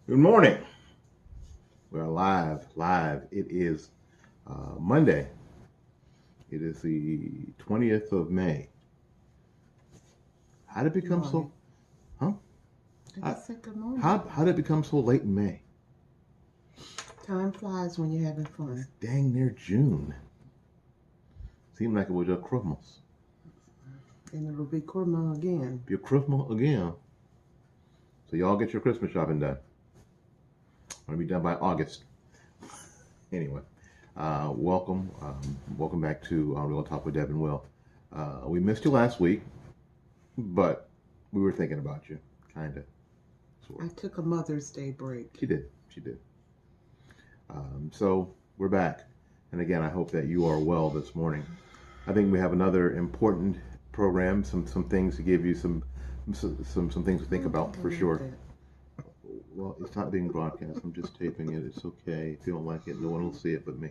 Good morning. We're live. It is Monday. It is the 20th of May. How did it Good become morning. so? Huh? I just said good morning. How did it become so late in May? Time flies when you're having fun. Dang near June. Seemed like it was just Christmas. And it'll be Kurma again. Be a Christmas again. So y'all get your Christmas shopping done. Want to be done by August. Anyway, welcome. Welcome back to Real Talk with Deb and Will. We missed you last week, but we were thinking about you, kind of. I took a Mother's Day break. She did. So we're back. And again, I hope that you are well this morning. I think we have another important program, some things to give you some things to think about for sure. Well, it's not being broadcast. I'm just taping it. It's okay. If you don't like it, no one will see it but me.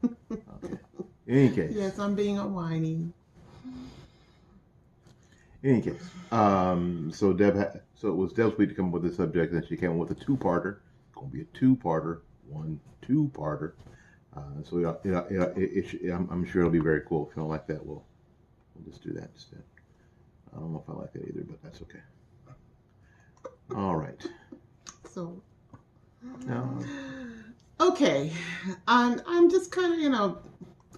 Okay. In any case. Yes, I'm being a whiny. In any case, so it was Deb's week to come up with the subject, and she came up with a two-parter. It's going to be a two-parter, two-parter. I'm sure it'll be very cool. If you don't like that, we'll just do that instead. I don't know if I like that either, but that's okay. All right. So, okay, I'm just kind of,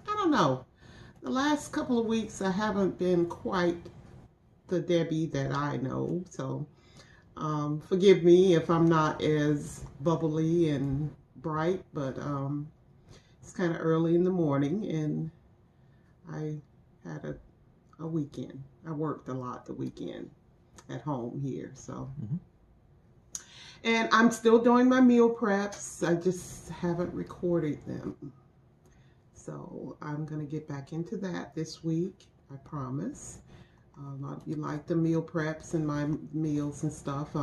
I don't know. The last couple of weeks, I haven't been quite the Debbie that I know. So, forgive me if I'm not as bubbly and bright, but it's kind of early in the morning, and I had a weekend. I worked a lot the weekend at home here, so. Mm-hmm. And I'm still doing my meal preps. I just haven't recorded them. So I'm going to get back into that this week, I promise. A lot of you like the meal preps and my meals and stuff.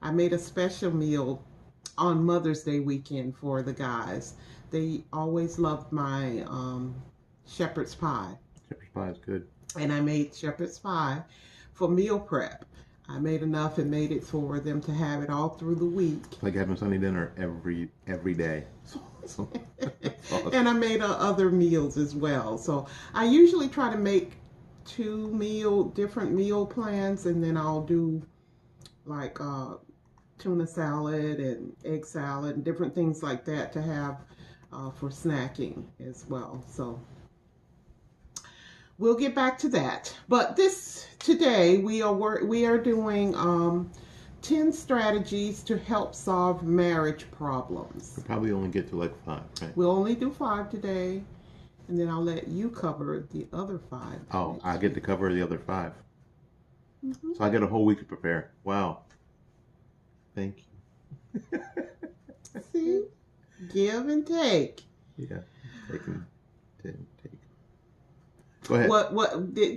I made a special meal on Mother's Day weekend for the guys. They always loved my shepherd's pie. Shepherd's pie is good. And I made shepherd's pie for meal prep. I made enough and made it for them to have it all through the week. It's like having Sunday dinner every day. So, awesome. And I made other meals as well. So I usually try to make different meal plans, and then I'll do like tuna salad and egg salad and different things like that to have for snacking as well. So we'll get back to that. But today we are doing 10 strategies to help solve marriage problems. We'll probably only get to like 5, right? We'll only do 5 today, and then I'll let you cover the other 5. Oh, I get to cover the other 5. Mm-hmm. So I get a whole week to prepare. Wow. Thank you. See? Give and take. Yeah. Take. Go ahead.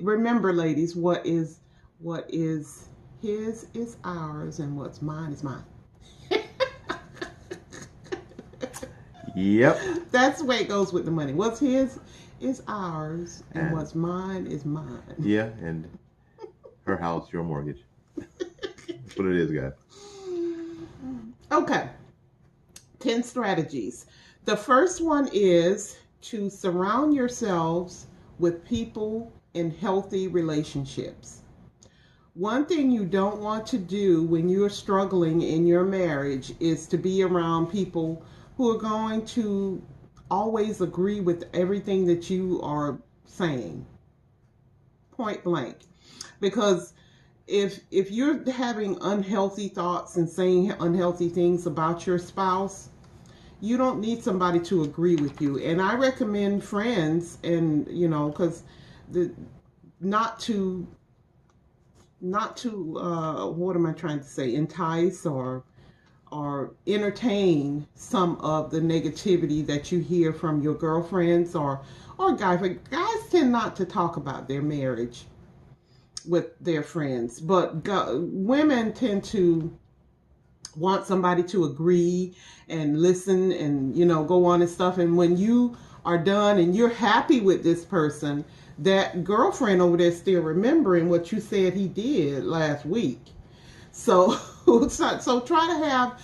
Remember, ladies, what is his is ours, and what's mine is mine. Yep. That's the way it goes with the money. What's his is ours, and what's mine is mine. Yeah, and her house, your mortgage. That's what it is, guys. Okay. 10 strategies. The first one is to surround yourselves with people in healthy relationships. One thing you don't want to do when you're struggling in your marriage is to be around people who are going to always agree with everything that you are saying. Point blank. Because if you're having unhealthy thoughts and saying unhealthy things about your spouse, you don't need somebody to agree with you. And I recommend friends, and because not to what am I trying to say, entice or entertain some of the negativity that you hear from your girlfriends or guys. Guys tend not to talk about their marriage with their friends, but women tend to want somebody to agree and listen and go on and stuff. And when you are done and you're happy with this person, that girlfriend over there still remembering what you said he did last week. So try to have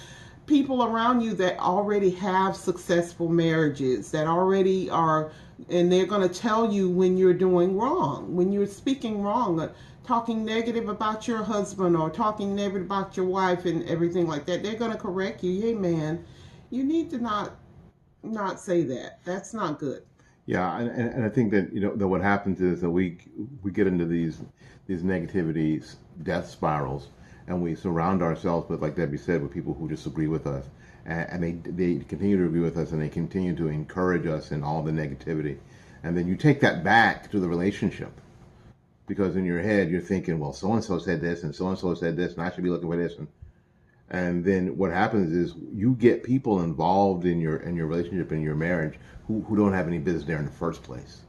people around you that already have successful marriages, that already are, and they're going to tell you when you're doing wrong, when you're speaking wrong, talking negative about your husband or talking negative about your wife and everything like that. They're going to correct you. Hey, man, you need to not say that. That's not good. Yeah, and I think that that what happens is that we get into these negativity death spirals, and we surround ourselves with, like Debbie said, with people who disagree with us, and they continue to agree with us, and they continue to encourage us in all the negativity, and then you take that back to the relationship, because in your head you're thinking, well, so and so said this, and so said this, and I should be looking for this, and then what happens is you get people involved in your relationship, in your marriage, who don't have any business there in the first place.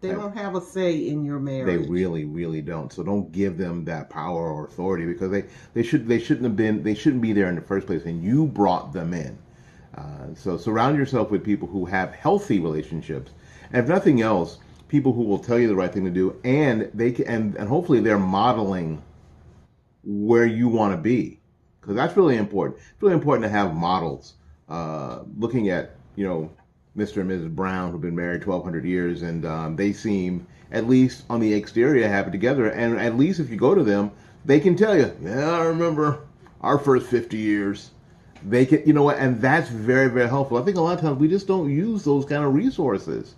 They don't have a say in your marriage. They really, really don't. So don't give them that power or authority, because they shouldn't be there in the first place, and you brought them in. So surround yourself with people who have healthy relationships, and if nothing else, people who will tell you the right thing to do, and they can, and hopefully they're modeling where you want to be, because that's really important. It's really important to have models. Looking at Mr. and Mrs. Brown, who've been married 1,200 years, and they seem, at least on the exterior, have it together. And at least if you go to them, they can tell you, yeah, I remember our first 50 years. They can, and that's very, very helpful. I think a lot of times we just don't use those kind of resources.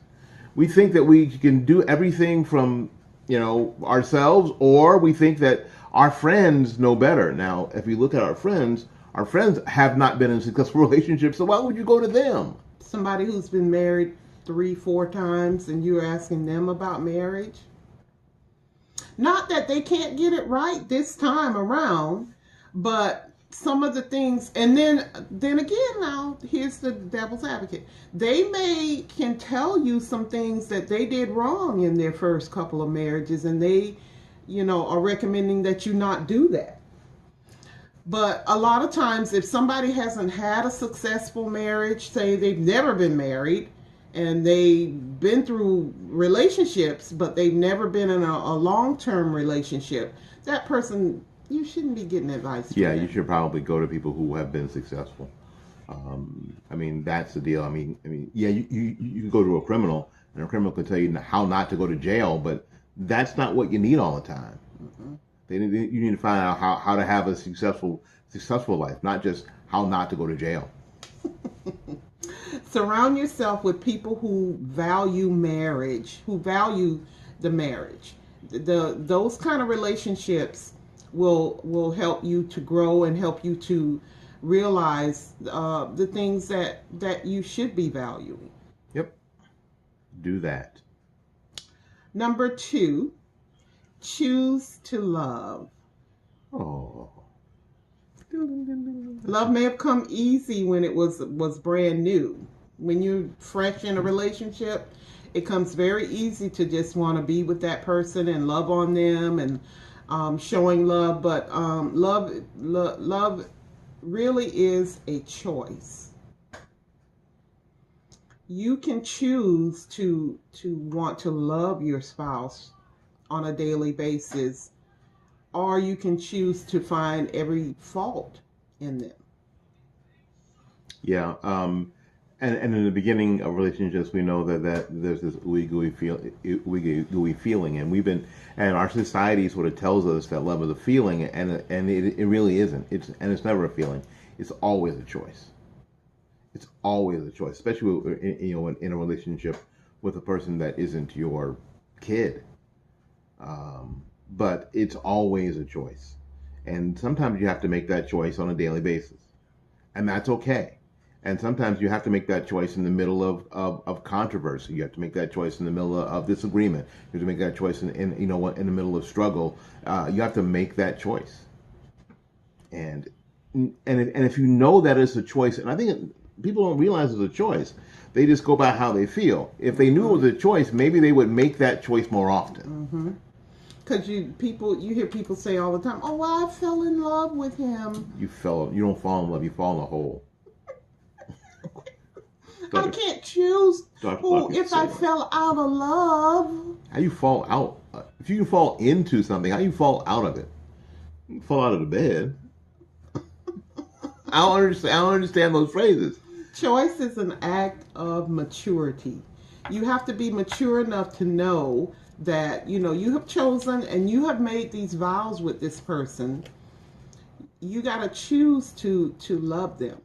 We think that we can do everything from, ourselves, or we think that our friends know better. Now, if we look at our friends have not been in successful relationships, so why would you go to them? Somebody who's been married 3-4 times and you're asking them about marriage. Not that they can't get it right this time around, but some of the things, and then again, now here's the devil's advocate. They can tell you some things that they did wrong in their first couple of marriages, and they are recommending that you not do that. But a lot of times, if somebody hasn't had a successful marriage, say they've never been married, and they've been through relationships, but they've never been in a long-term relationship, that person, you shouldn't be getting advice from them. You should probably go to people who have been successful. That's the deal. You can go to a criminal, and a criminal can tell you how not to go to jail, but that's not what you need all the time. Mm-hmm. You need to find out how to have a successful life, not just how not to go to jail. Surround yourself with people who value marriage, who value the marriage. Those kind of relationships will help you to grow and help you to realize the things that you should be valuing. Yep. Do that. Number 2. Choose to love. Oh. Love may have come easy when it was brand new. When you're fresh in a relationship, it comes very easy to just want to be with that person and love on them and showing love. But love really is a choice. You can choose to want to love your spouse on a daily basis, or you can choose to find every fault in them. Yeah, and in the beginning of relationships, we know that there's this ooey gooey feeling, and our society sort of tells us that love is a feeling, and it really isn't. It's never a feeling. It's always a choice. It's always a choice, especially in a relationship with a person that isn't your kid. But it's always a choice, and sometimes you have to make that choice on a daily basis, and that's okay. And sometimes you have to make that choice in the middle of controversy. You have to make that choice in the middle of disagreement. You have to make that choice in the middle of struggle. You have to make that choice, and if you know that it's a choice, and I think people don't realize it's a choice. They just go by how they feel. If they knew it was a choice, maybe they would make that choice more often. Mm-hmm. Because you hear people say all the time, "Oh, well, I fell in love with him." You don't fall in love. You fall in a hole. I can't choose who if I fell out of love. How you fall out? If you fall into something, how you fall out of it? You fall out of the bed. I don't understand those phrases. Choice is an act of maturity. You have to be mature enough to know that, you have chosen and you have made these vows with this person. You got to choose to love them.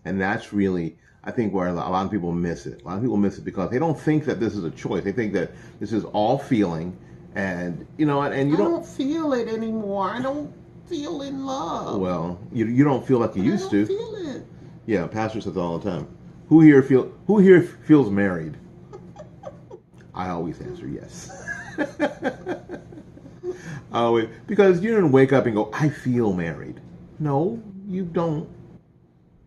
And that's really, I think, where a lot of people miss it. A lot of people miss it because they don't think that this is a choice. They think that this is all feeling, and you don't feel it anymore. I don't feel in love. Well, you don't feel like you used to. I don't feel it. Yeah, pastor says all the time. Who here feels married? I always answer yes. Because you didn't wake up and go, I feel married. No, you don't.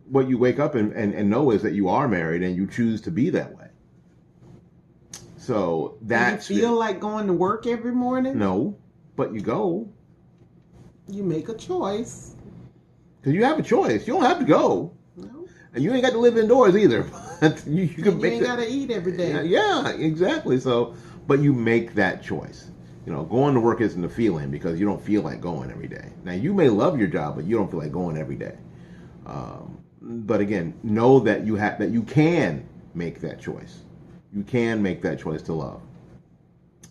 What you wake up and know is that you are married and you choose to be that way. So that's... Do you feel like going to work every morning? No, but you go. You make a choice. Because you have a choice. You don't have to go. No. And you ain't got to live indoors either. you ain't got to eat every day. Yeah, exactly. So, but you make that choice. Going to work isn't a feeling because you don't feel like going every day. Now, you may love your job, but you don't feel like going every day. But again, know that you can make that choice. You can make that choice to love.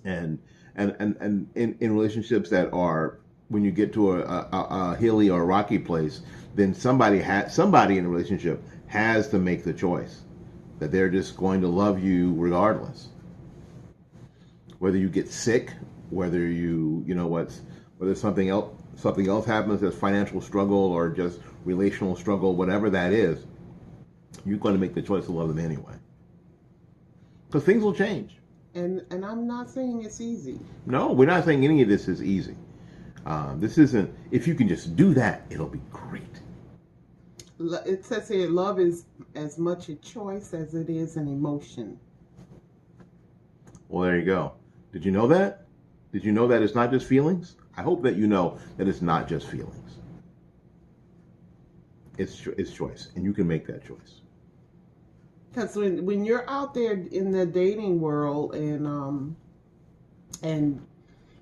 And in relationships that are, when you get to a hilly or rocky place, then somebody in a relationship has to make the choice that they're just going to love you regardless. Whether you get sick, whether whether something else happens, as financial struggle or just relational struggle, whatever that is, you're going to make the choice to love them anyway. Because things will change. And I'm not saying it's easy. No, we're not saying any of this is easy. This isn't, if you can just do that, it'll be great. It says here, love is as much a choice as it is an emotion. Well, there you go. Did you know that? Did you know that it's not just feelings? I hope that you know that it's not just feelings. It's choice, and you can make that choice. Because when you're out there in the dating world and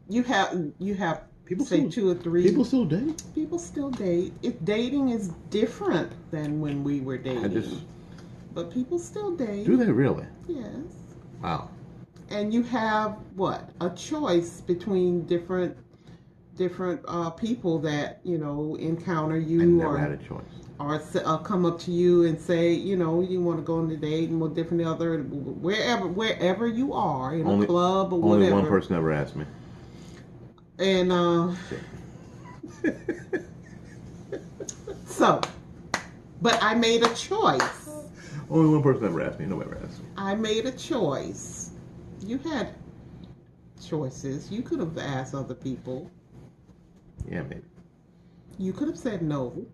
you have people say still, 2 or 3 people still date. People still date. Dating is different than when we were dating. But people still date. Do they really? Yes. Wow. And you have a choice between different people that encounter you. I never had a choice. Or come up to you and say, you want to go on a date and with different other wherever you are in a club or whatever. Only one person ever asked me. And so, but I made a choice. Only one person ever asked me. Nobody ever asked me. I made a choice. You had choices. You could have asked other people. Yeah, maybe. You could have said no.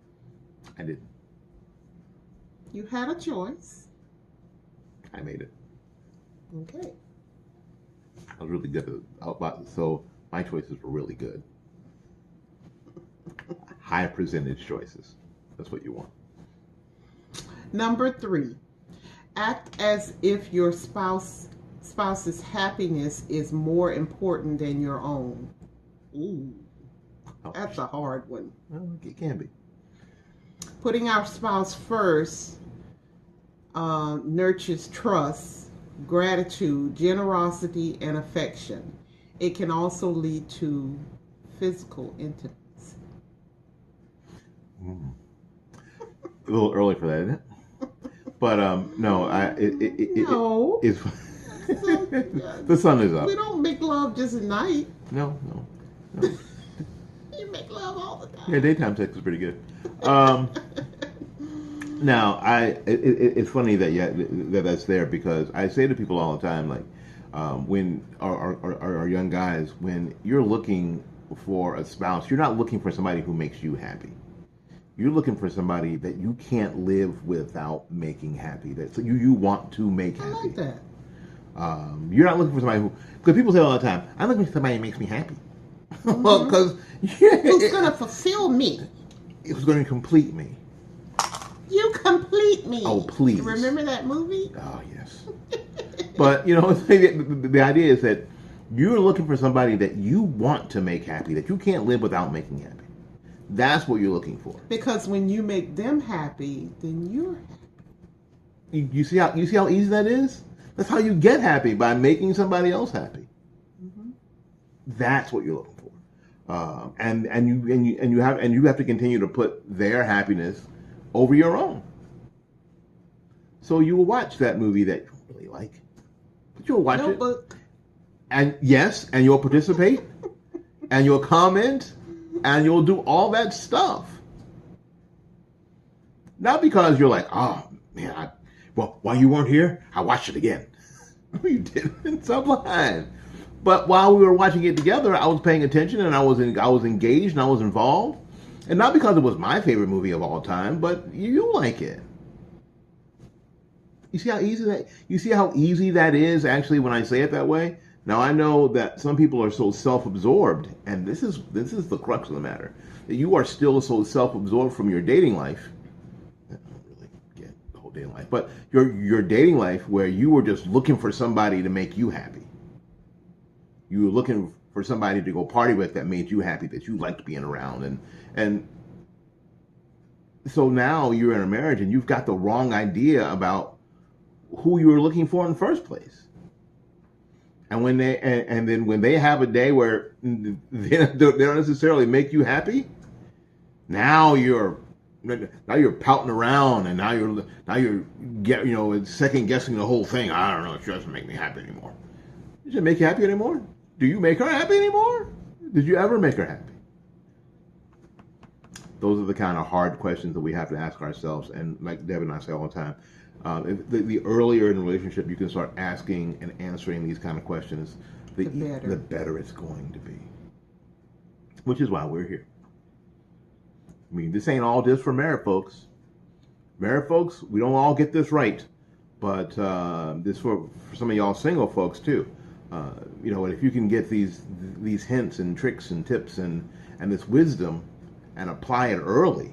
I didn't. You had a choice. I made it. Okay. I was really good at so my choices were really good. High percentage choices. That's what you want. Number 3. Act as if your spouse's happiness is more important than your own. Ooh. That's a hard one. Well, it can be. Putting our spouse first nurtures trust, gratitude, generosity, and affection. It can also lead to physical intimacy. A little early for that, isn't it? But no, it's the sun is up. We don't make love just at night. No. You make love all the time. Yeah, daytime sex is pretty good. Now, it's funny that that's there because I say to people all the time, like when our young guys, when you're looking for a spouse, you're not looking for somebody who makes you happy. You're looking for somebody that you can't live without making happy. That you want to make happy. I like that. You're not looking for somebody because people say all the time, I'm looking for somebody who makes me happy. Mm-hmm. Well, because who's going to fulfill me? Who's going to complete me? You complete me. Oh, please. Remember that movie? Oh, yes. But, the idea is that you're looking for somebody that you want to make happy, that you can't live without making happy. That's what you're looking for. Because when you make them happy, then you're happy. You see how easy that is? That's how you get happy, by making somebody else happy. Mm-hmm. That's what you're looking for. And you have to continue to put their happiness over your own. So you will watch that movie that you don't really like, but you'll watch Notebook. it. And yes, and you'll participate, and you'll comment, and you'll do all that stuff. Not because you're like, oh man, while you weren't here, I watched it again. No, you didn't. Stop lying. But while we were watching it together, I was paying attention, and I was engaged, and I was involved. And not because it was my favorite movie of all time, but you like it. You see how easy that is, actually, when I say it that way? Now, I know that some people are so self-absorbed, and this is the crux of the matter, that you are still so self-absorbed from your dating life. I don't really get the whole dating life, but your dating life where you were just looking for somebody to make you happy. You were looking for somebody to go party with that made you happy, that you liked being around, and so now you're in a marriage and you've got the wrong idea about who you were looking for in the first place. And when they have a day where they don't necessarily make you happy, now you're pouting around, and now you're second guessing the whole thing. I don't know, it doesn't make me happy anymore. Does it make you happy anymore? Do you make her happy anymore? Did you ever make her happy? Those are the kind of hard questions that we have to ask ourselves. And like Deb and I say all the time, the earlier in the relationship you can start asking and answering these kind of questions, the better it's going to be. Which is why we're here. I mean, this ain't all just for married folks. Married folks, we don't all get this right. But this for some of y'all single folks too. If you can get these hints and tricks and tips and this wisdom and apply it early,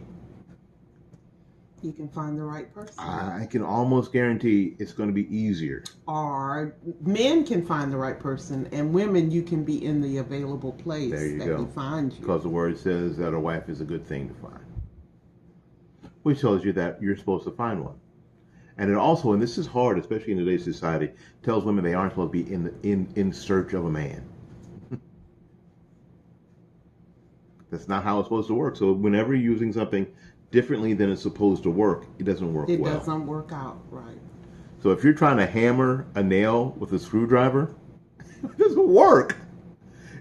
you can find the right person. I can almost guarantee it's going to be easier. Or men can find the right person, and women, you can be in the available place there you that go. He finds you. Because the word says that a wife is a good thing to find, which tells you that you're supposed to find one. And it also, and this is hard, especially in today's society, tells women they aren't supposed to be in search of a man. That's not how it's supposed to work. So whenever you're using something differently than it's supposed to work, it doesn't work well. It doesn't work out right. So if you're trying to hammer a nail with a screwdriver, it doesn't work.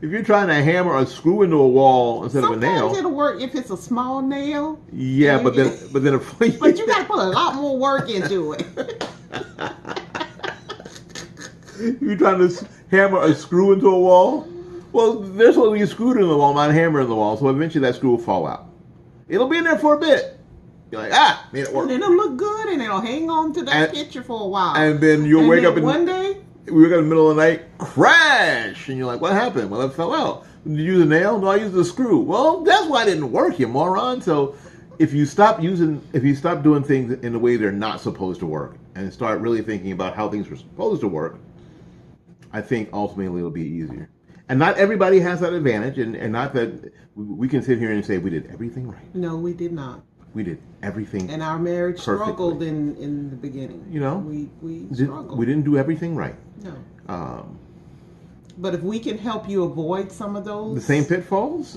If you're trying to hammer a screw into a wall instead of a nail, sometimes it'll work if it's a small nail. Yeah, but then but you got to put a lot more work into it. You're trying to hammer a screw into a wall? Well, there's supposed to be a screw in the wall, not a hammer in the wall, so eventually that screw will fall out. It'll be in there for a bit. You're like, made it work. And it'll look good, and it'll hang on to that picture for a while. And then you'll wake up one day, we wake up in the middle of the night, crash! And you're like, what happened? Well, it fell out. Did you use a nail? No, I used a screw. Well, that's why it didn't work, you moron. So if you stop doing things in the way they're not supposed to work and start really thinking about how things are supposed to work, I think ultimately it'll be easier. And not everybody has that advantage, and not that we can sit here and say we did everything right. No, we did not. We did everything. And our marriage perfectly. Struggled in the beginning. We struggled. We didn't do everything right. No. But if we can help you avoid some of those the same pitfalls,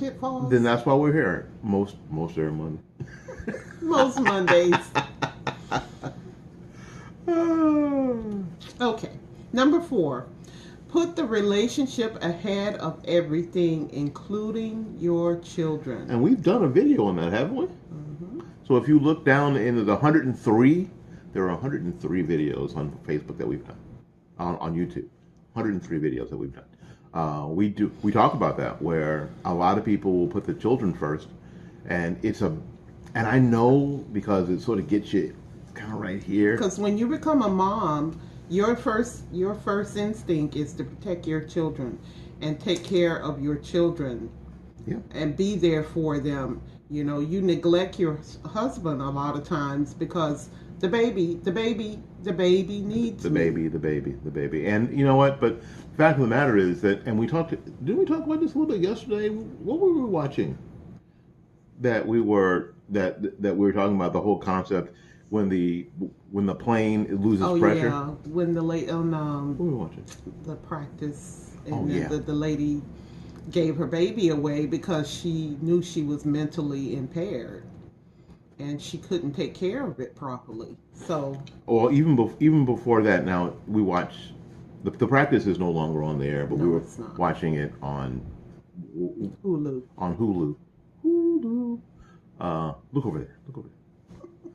then that's why we're here most every Monday. Most Mondays. Okay. Number 4. Put the relationship ahead of everything, including your children. And we've done a video on that, haven't we? Mm-hmm. So if you look down into the 103, there are 103 videos on Facebook that we've done, on YouTube. 103 videos that we've done. We talk about that, where a lot of people will put the children first, and I know because it sort of gets you kind of right here. Because when you become a mom, your first instinct is to protect your children and take care of your children, and be there for them. You neglect your husband a lot of times because the baby needs the baby. And you know what? But the fact of the matter is that, and didn't we talk about this a little bit yesterday? What were we watching? that we were talking about the whole concept when the plane loses pressure? Yeah, when the late on What were we watching? the practice, Oh and yeah. the lady gave her baby away because she knew she was mentally impaired and she couldn't take care of it properly. So, Well, even before that, now we watch the practice is no longer on the air, but we no, were it's not. watching it on Hulu. Hulu. Hulu. Look over there. Look over there.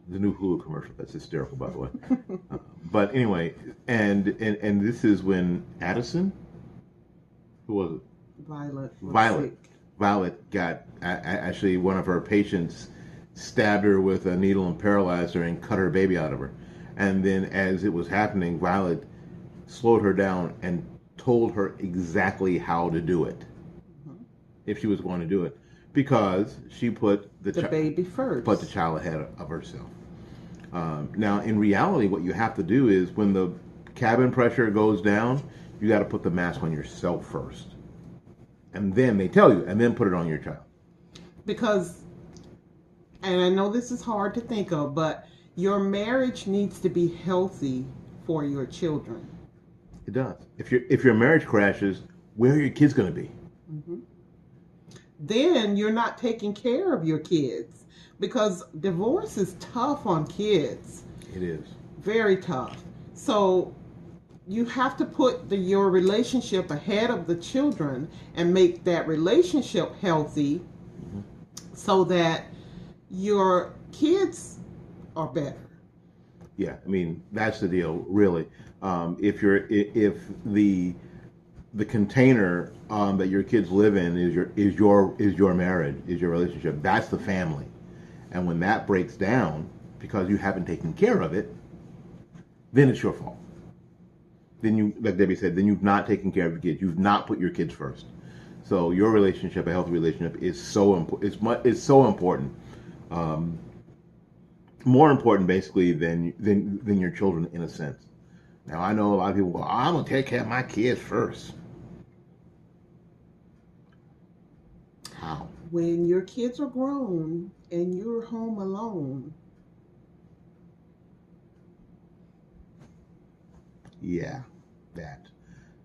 The new Hulu commercial. That's hysterical, by the way. But anyway, and this is when Addison, who was it? Violet. Violet. Sick. Violet got actually one of her patients stabbed her with a needle and paralyzed her and cut her baby out of her. And then as it was happening, Violet slowed her down and told her exactly how to do it, if she was going to do it, because she put the baby first. put the child ahead of herself. Now, in reality, what you have to do is when the cabin pressure goes down, you got to put the mask on yourself first. And then they tell you, and then put it on your child. Because, and I know this is hard to think of, but your marriage needs to be healthy for your children. It does. If your marriage crashes, where are your kids going to be? Mm-hmm. Then you're not taking care of your kids, because divorce is tough on kids. It is. Very tough. So you have to put your relationship ahead of the children and make that relationship healthy, mm-hmm. so that your kids are better. Yeah, I mean that's the deal, really. If the container that your kids live in is your marriage, is your relationship, that's the family, and when that breaks down because you haven't taken care of it, then it's your fault. Then you, like Debbie said, then you've not taken care of your kids. You've not put your kids first. So your relationship, a healthy relationship, is so important. It's so important. More important, basically, than your children, in a sense. Now, I know a lot of people go, I'm going to take care of my kids first. How? When your kids are grown and you're home alone. Yeah, that.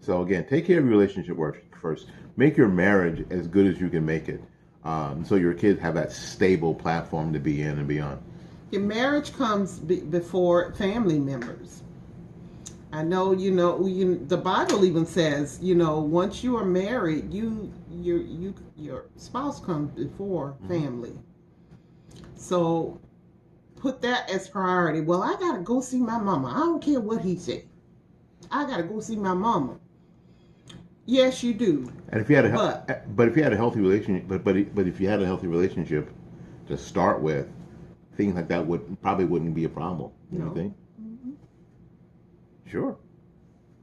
So, again, take care of your relationship first. Make your marriage as good as you can make it, so your kids have that stable platform to be in and beyond. Your marriage comes before family members. I know, the Bible even says, once you are married, your spouse comes before family. So put that as priority. Well, I gotta go see my mama. I don't care what he said. I gotta go see my mama. Yes, you do. And if you had if you had a healthy relationship, but if you had a healthy relationship to start with, things like that wouldn't be a problem. You think? Mm-hmm. Sure.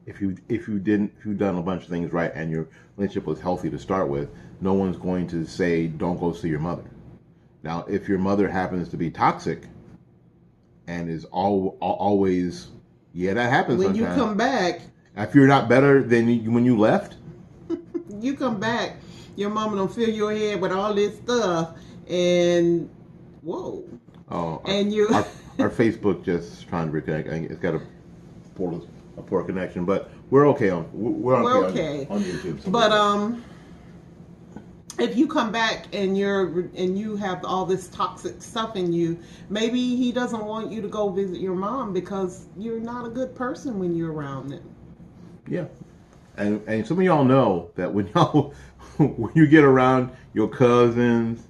If you've done a bunch of things right and your relationship was healthy to start with, no one's going to say don't go see your mother. Now, if your mother happens to be toxic and is always, that happens when sometimes. You come back. If you're not better than when you left, you come back, your mama don't fill your head with all this stuff, and whoa. Oh, and our Facebook just trying to reconnect. It's got a poor connection, but we're okay on okay on YouTube. But if you come back and you have all this toxic stuff in you, maybe he doesn't want you to go visit your mom because you're not a good person when you're around them. Yeah, and some of y'all know that when you get around your cousins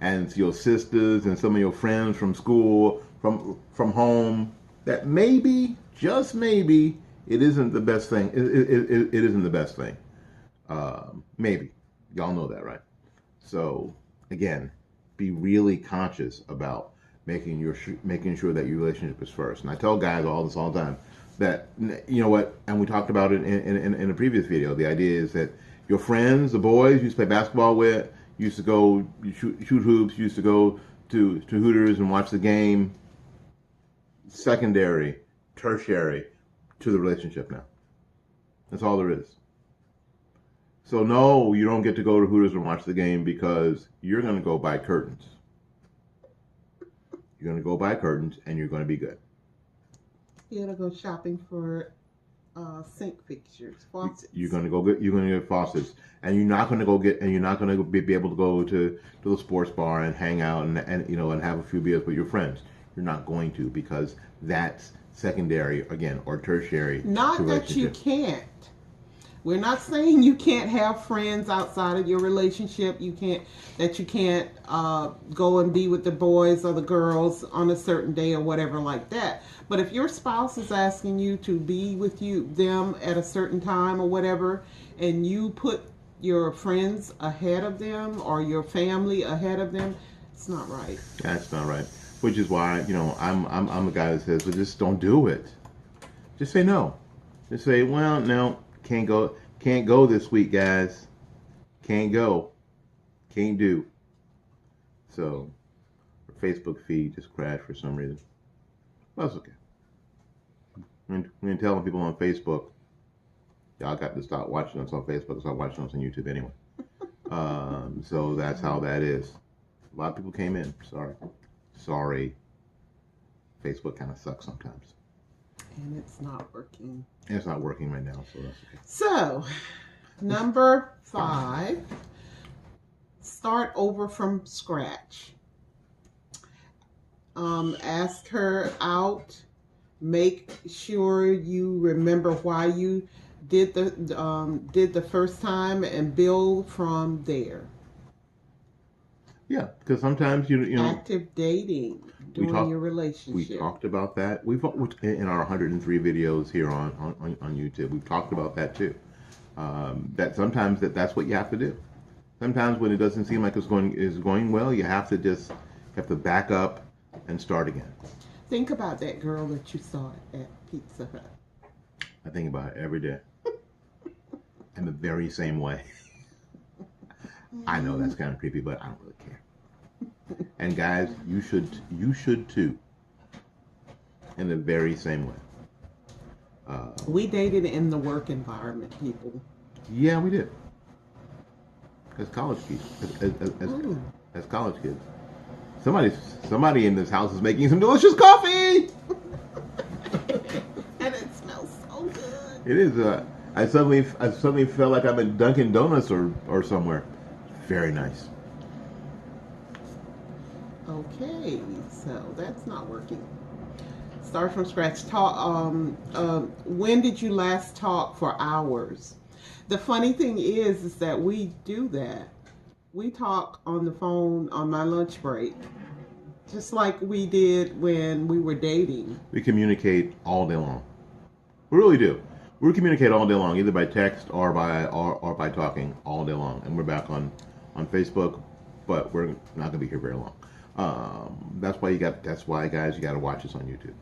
and your sisters and some of your friends from school, from home, that maybe, just maybe, it isn't the best thing. It isn't the best thing. Maybe. Y'all know that, right? So, again, be really conscious about making sure that your relationship is first. And I tell guys all the time that, you know what, and we talked about it in a previous video, the idea is that your friends, the boys you used to play basketball with, used to go shoot hoops, used to go to Hooters and watch the game, secondary, tertiary to the relationship now. That's all there is. So no, you don't get to go to Hooters and watch the game because you're going to go buy curtains. You're going to go buy curtains and you're going to be good. You're going to go shopping for sink fixtures, faucets. You're going to get faucets, and you're not going to be able to go to the sports bar and hang out and you know and have a few beers with your friends. You're not going to, because that's secondary again or tertiary. Not that you can't. We're not saying you can't have friends outside of your relationship. You can't go and be with the boys or the girls on a certain day or whatever like that. But if your spouse is asking you to be with them at a certain time or whatever, and you put your friends ahead of them or your family ahead of them, it's not right. That's not right. Which is why, you know, I'm the guy that says, well, just don't do it. Just say no. Just say, well, no. Can't go this week, guys. Can't go. Can't do. So, our Facebook feed just crashed for some reason. Well, that's okay. We're telling people on Facebook, y'all got to stop watching us on Facebook, start watching us on YouTube anyway. So that's how that is. A lot of people came in. Sorry. Facebook kind of sucks sometimes. And it's not working. It's not working right now, so that's okay. So, number 5, start over from scratch. Ask her out. Make sure you remember why you did the first time and build from there. Yeah, because sometimes you know active dating during your relationship. We talked about that. We've in our 103 videos here on YouTube. We've talked about that too. That sometimes that's what you have to do. Sometimes when it doesn't seem like it's going well, you have to back up and start again. Think about that girl that you saw at Pizza Hut. I think about it every day. In the very same way. I know that's kind of creepy, but I don't really care. And guys, you should too. In the very same way. We dated in the work environment, people. Yeah, we did. As college kids. As college kids. Somebody in this house is making some delicious coffee. And it smells so good. It is. I suddenly felt like I'm in Dunkin' Donuts or somewhere. Very nice. Okay, so that's not working. Start from scratch. Talk. When did you last talk for hours? The funny thing is that we do that. We talk on the phone on my lunch break, just like we did when we were dating. We communicate all day long. We really do. We communicate all day long, either by text or by talking all day long. And we're back on Facebook, but we're not going to be here very long. That's why guys, you got to watch us on YouTube,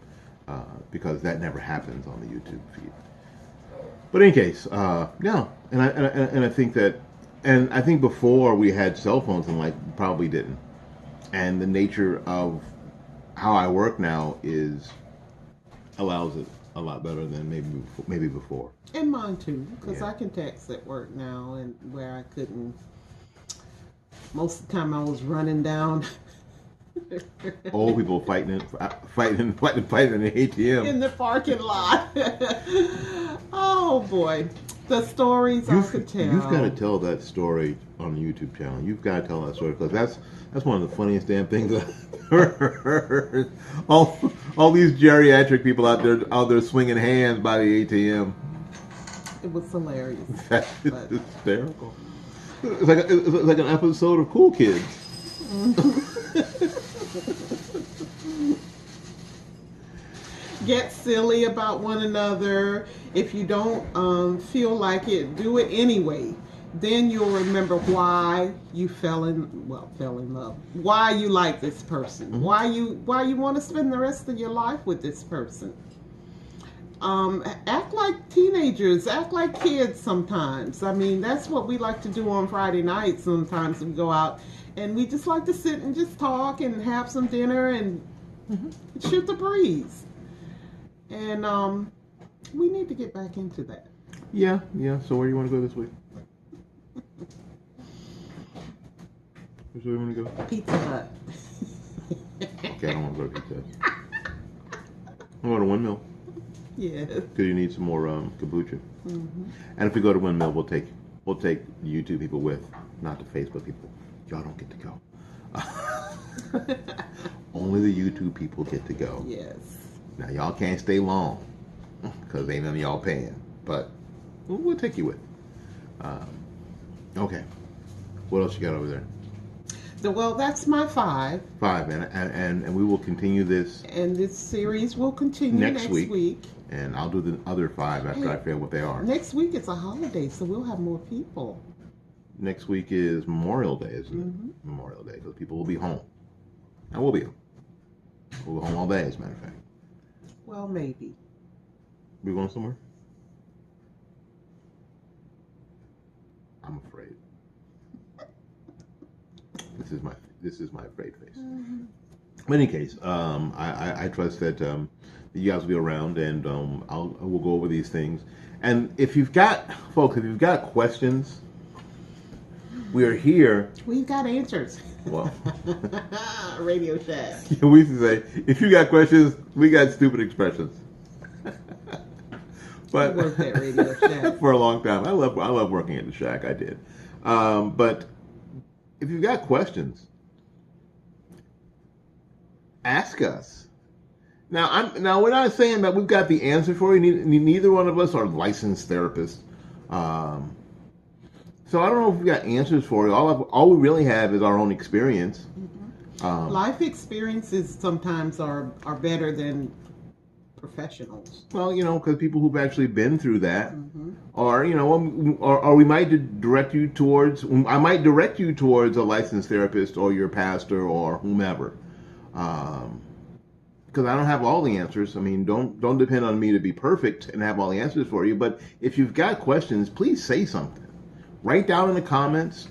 because that never happens on the YouTube feed. But in any case, yeah, and I think that, and I think before we had cell phones and probably didn't, and the nature of how I work now allows it a lot better than maybe before. And mine too, because Yeah. I can text at work now, and where I couldn't. Most of the time, I was running down. Old people fighting in the ATM. In the parking lot. Oh boy, the stories I could tell. You've got to tell that story on the YouTube channel. You've got to tell that story, because that's one of the funniest damn things I've ever heard. All these geriatric people out there swinging hands by the ATM. It was hilarious. That is hysterical. It's like an episode of Cool Kids. Get silly about one another. If you don't feel like it, do it anyway. Then you'll remember why you fell in love. Why you like this person. Mm-hmm. Why you want to spend the rest of your life with this person. Act like teenagers. Act like kids sometimes. I mean, that's what we like to do on Friday nights. Sometimes we go out and we just like to sit and just talk and have some dinner and shoot the breeze. And we need to get back into that. Yeah. So where do you want to go this week? Where's where you want to go? Pizza Hut. Okay, I don't want to go to Pizza Hut. I'm going to Windmill. Yes. Because you need some more kombucha. And if we go to Windmill, we'll take the YouTube people with, not the Facebook people. Y'all don't get to go. Only the YouTube people get to go. Yes. Now y'all can't stay long because ain't none of y'all paying, but we'll take you with. Okay. What else you got over there? Well, that's my 5. 5, and we will continue this. And this series will continue next week. And I'll do the other 5 after I figure out what they are. Next week is a holiday, so we'll have more people. Next week is Memorial Day, isn't it? Memorial Day, because people will be home. And we'll be home. We'll be home all day, as a matter of fact. Well, maybe. We going somewhere? I'm afraid. This is my afraid face. In any case, I trust that you guys will be around, and we'll go over these things. And if you've got questions, we are here. We've got answers. Well, Radio Shack. we used to say, if you got questions, we got stupid expressions. But I worked at Radio Shack for a long time. I love working at the Shack. I did. But if you've got questions, ask us. Now we're not saying that we've got the answer for you. Neither one of us are licensed therapists. So I don't know if we've got answers for you. All we really have is our own experience. Life experiences sometimes are better than professionals. Well, because people who've actually been through that, or we might direct you towards. I might direct you towards a licensed therapist or your pastor or whomever. Because I don't have all the answers. I mean, don't depend on me to be perfect and have all the answers for you. But if you've got questions, please say something. Write down in the comments.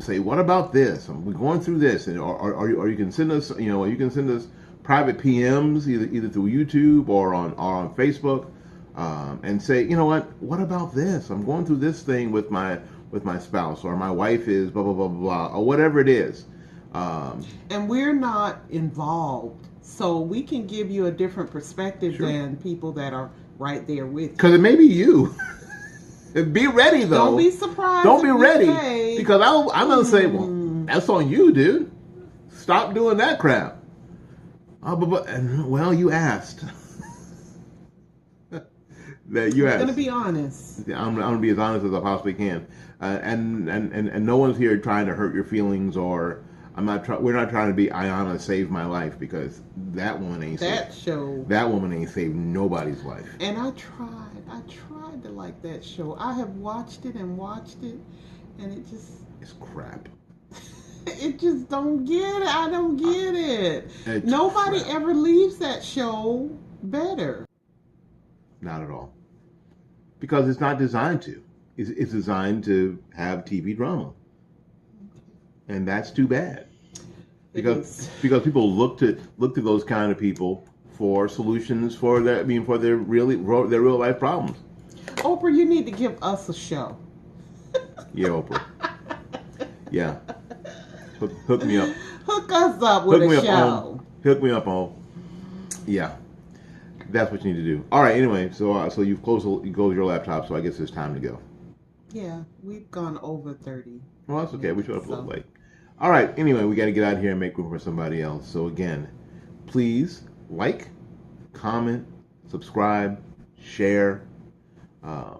Say, what about this? We're going through this, or you can send us. You can send us private PMs either through YouTube or on Facebook, and say, what about this? I'm going through this thing with my spouse, or my wife is blah blah blah blah, or whatever it is. And we're not involved, so we can give you a different perspective than people that are right there with you. Because it may be you. Be ready, though. Don't be surprised. Don't be ready, because I'm going to say, well, that's on you, dude. Stop doing that crap. Well, you asked. That you asked. I'm going to be honest. I'm going to be as honest as I possibly can. And no one's here trying to hurt your feelings, or we're not trying to be Ayanna Save My Life, because that woman ain't that woman ain't saved nobody's life. And I tried to like that show. I have watched it, and it's crap. It just don't get it. I don't get it. It's Nobody crap. ever leaves that show better. Not at all. Because it's not designed to. It's designed to have TV drama. And that's too bad. Because people look to those kind of people for solutions for their real life problems. Oprah, you need to give us a show. Yeah, Oprah. Yeah. Hook me up. Hook us up with a show. Hook me up on. Yeah. That's what you need to do. All right. Anyway, so you've closed your laptop, so I guess it's time to go. Yeah, we've gone over 30. Well, that's okay. We showed up a little late. All right. Anyway, we got to get out of here and make room for somebody else. So again, please like, comment, subscribe, share.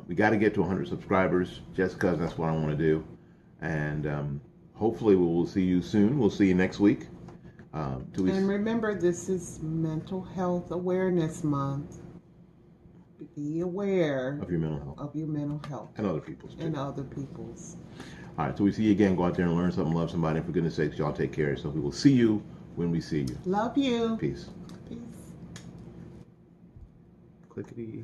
We got to get to 100 subscribers, just because that's what I want to do. And hopefully we will see you soon. We'll see you next week. And remember, this is Mental Health Awareness Month. Be aware of your mental health. And other people's too. All right, so we see you again. Go out there and learn something, love somebody. For goodness sakes, y'all take care of yourself. We will see you when we see you. Love you. Peace. Peace. Clickety.